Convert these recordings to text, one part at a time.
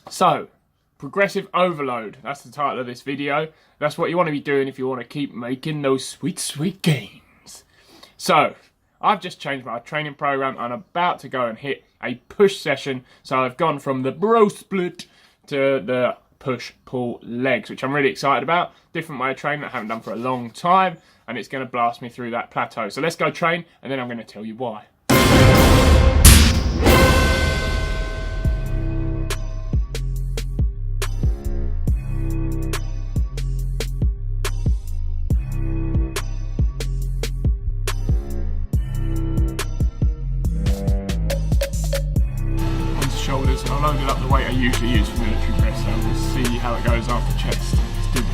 So, progressive overload, that's the title of this video. That's what you want to be doing if you want to keep making those sweet, sweet gains. So, I've just changed my training program. I'm about to go and hit a push session. So I've gone from the bro split to the push-pull legs, which I'm really excited about. Different way of training that I haven't done for a long time, and it's going to blast me through that plateau. So let's go train, and then I'm going to tell you why. Shoulders. I'll load it up the weight I usually use for military press, so we'll see how it goes after chest. Let's do this.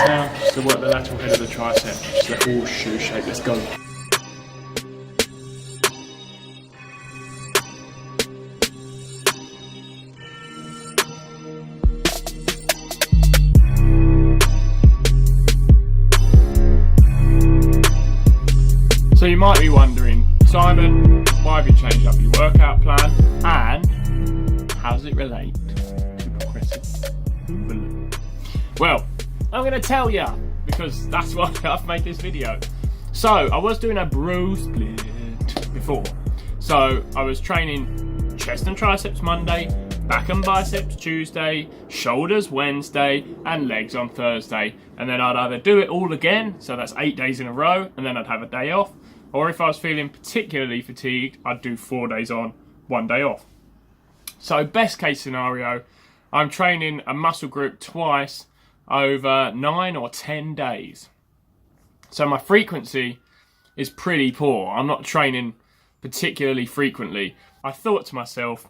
Now, just to work the lateral head of the tricep, just the horseshoe shape. Let's go. So you might be wondering, Simon, why have you changed up your workout plan, and how does it relate to progressive overload? Well, I'm going to tell you, because that's why I've made this video. So, I was doing a bro split before. So, I was training chest and triceps Monday, back and biceps Tuesday, shoulders Wednesday, and legs on Thursday. And then I'd either do it all again, so that's 8 days in a row, and then I'd have a day off. Or if I was feeling particularly fatigued, I'd do 4 days on, 1 day off. So, best case scenario, I'm training a muscle group twice over 9 or 10 days. So my frequency is pretty poor. I'm not training particularly frequently. I thought to myself,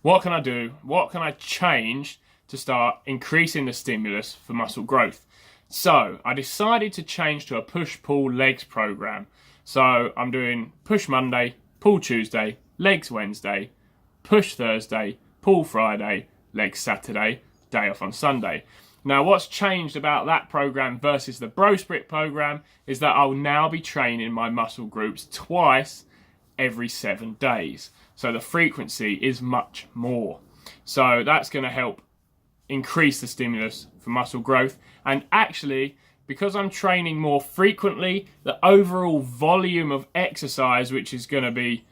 what can I do? What can I change to start increasing the stimulus for muscle growth? So I decided to change to a push-pull legs program. So I'm doing push Monday, pull Tuesday, legs Wednesday, push Thursday, pull Friday, legs Saturday, day off on Sunday. Now, what's changed about that program versus the bro split program is that I'll now be training my muscle groups twice every 7 days. So the frequency is much more. So that's going to help increase the stimulus for muscle growth. And actually, because I'm training more frequently, the overall volume of exercise, which is going to be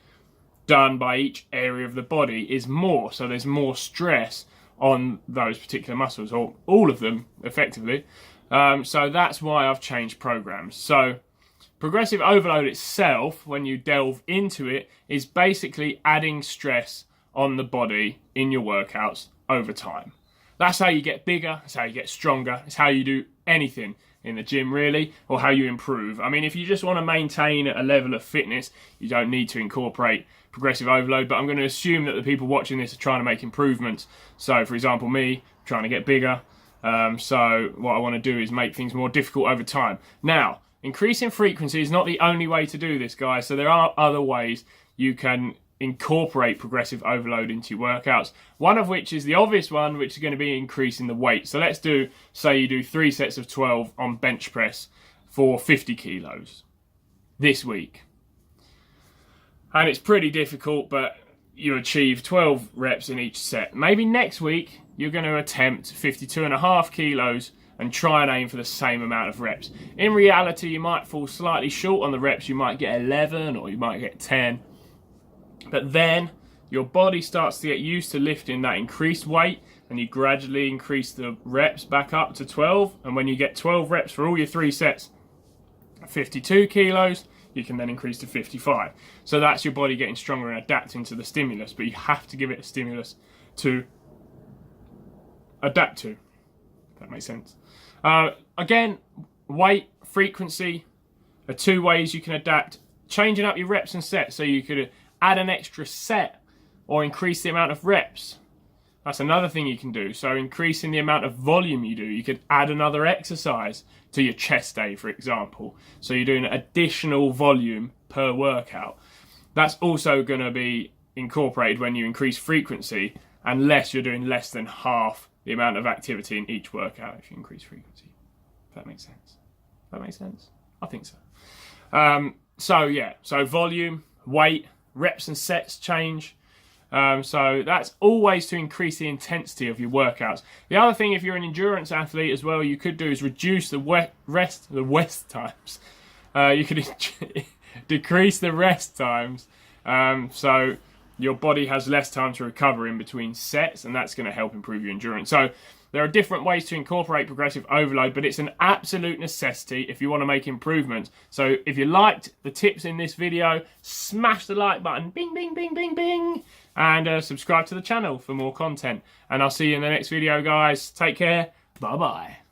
done by each area of the body, is more. So there's more stress on those particular muscles, or all of them effectively. So that's why I've changed programs. So progressive overload itself, when you delve into it, is basically adding stress on the body in your workouts over time. That's how you get bigger, that's how you get stronger, it's how you do anything in the gym really, or how you improve. I mean, if you just want to maintain a level of fitness, you don't need to incorporate progressive overload, but I'm going to assume that the people watching this are trying to make improvements. So for example, me trying to get bigger, so what I want to do is make things more difficult over time. Now, increasing frequency is not the only way to do this, guys, so there are other ways you can incorporate progressive overload into your workouts. One of which is the obvious one, which is going to be increasing the weight. So let's do, say you do 3 sets of 12 on bench press for 50 kilos this week. And it's pretty difficult, but you achieve 12 reps in each set. Maybe next week you're going to attempt 52.5 kilos and try and aim for the same amount of reps. In reality, you might fall slightly short on the reps. You might get 11 or you might get 10. But then your body starts to get used to lifting that increased weight, and you gradually increase the reps back up to 12. And when you get 12 reps for all your 3 sets, 52 kilos, you can then increase to 55. So that's your body getting stronger and adapting to the stimulus, but you have to give it a stimulus to adapt to. If that makes sense. Again, weight, frequency are 2 ways you can adapt. Changing up your reps and sets, so you could add an extra set or increase the amount of reps. That's another thing you can do. So increasing the amount of volume you do. You could add another exercise to your chest day, for example. So you're doing additional volume per workout. That's also going to be incorporated when you increase frequency, unless you're doing less than half the amount of activity in each workout if you increase frequency. If that makes sense. That makes sense? I think so. So volume, weight, reps and sets change. So that's always to increase the intensity of your workouts. The other thing, if you're an endurance athlete as well, you could do is reduce the rest times. You could decrease the rest times. So your body has less time to recover in between sets, and that's going to help improve your endurance. So there are different ways to incorporate progressive overload, but it's an absolute necessity if you want to make improvements. So if you liked the tips in this video, smash the like button, bing, bing, bing, bing, bing, and subscribe to the channel for more content. And I'll see you in the next video, guys. Take care. Bye-bye.